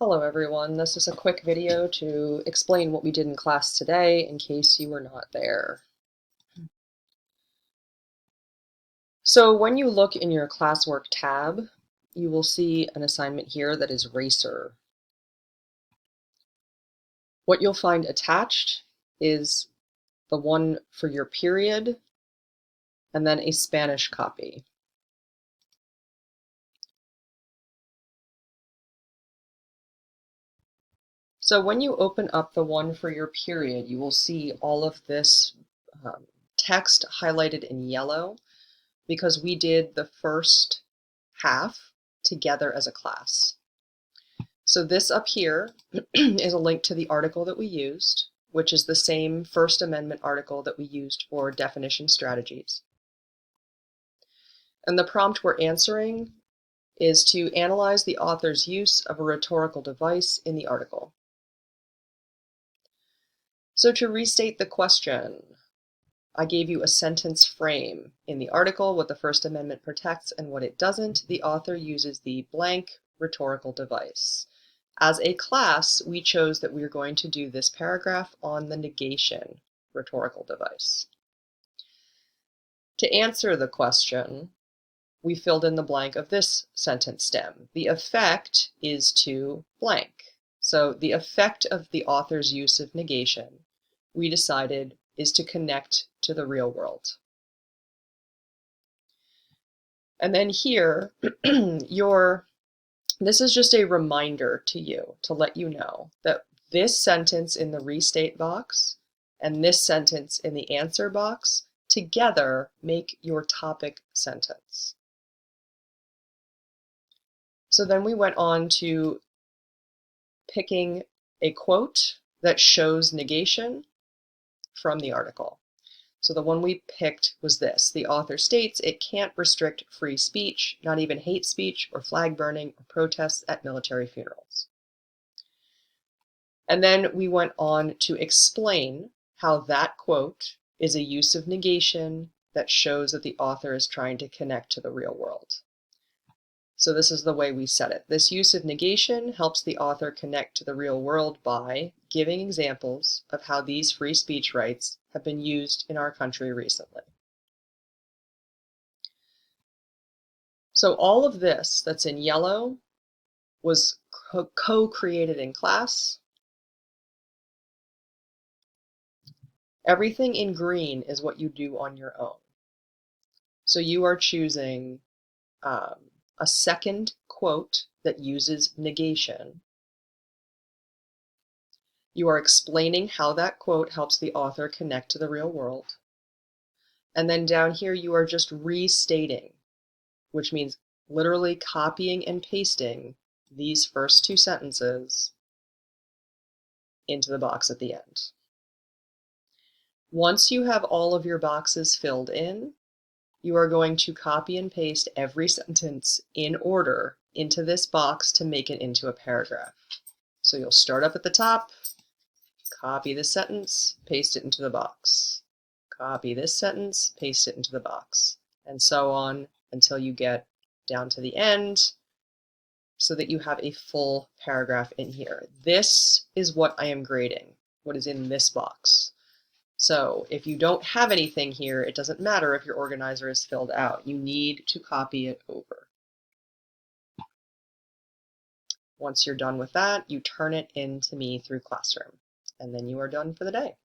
Hello everyone, this is a quick video to explain what we did in class today in case you were not there. So when you look in your classwork tab, you will see an assignment here that is RACER. What you'll find attached is the one for your period and then a Spanish copy. So when you open up the one for your period, you will see all of this text highlighted in yellow because we did the first half together as a class. So this up here is a link to the article that we used, which is the same First Amendment article that we used for definition strategies. And the prompt we're answering is to analyze the author's use of a rhetorical device in the article. So to restate the question, I gave you a sentence frame. In the article, what the First Amendment protects and what it doesn't, the author uses the blank rhetorical device. As a class, we chose that we are going to do this paragraph on the negation rhetorical device. To answer the question, we filled in the blank of this sentence stem. The effect is to blank. So the effect of the author's use of negation, we decided, is to connect to the real world. And then here, this is just a reminder to you to let you know that this sentence in the restate box and this sentence in the answer box together make your topic sentence. So then we went on to picking a quote that shows negation from the article. So the one we picked was this. The author states it can't restrict free speech, not even hate speech or flag burning or protests at military funerals. And then we went on to explain how that quote is a use of negation that shows that the author is trying to connect to the real world. So this is the way we said it. This use of negation helps the author connect to the real world by giving examples of how these free speech rights have been used in our country recently. So all of this that's in yellow was co-created in class. Everything in green is what you do on your own. So you are choosing a second quote that uses negation. You are explaining how that quote helps the author connect to the real world. And then down here, you are just restating, which means literally copying and pasting these first two sentences into the box at the end. Once you have all of your boxes filled in, you are going to copy and paste every sentence in order into this box to make it into a paragraph. So you'll start up at the top, copy this sentence, paste it into the box. Copy this sentence, paste it into the box, and so on until you get down to the end so that you have a full paragraph in here. This is what I am grading, what is in this box. So if you don't have anything here, it doesn't matter if your organizer is filled out. You need to copy it over. Once you're done with that, you turn it in to me through Classroom, and then you are done for the day.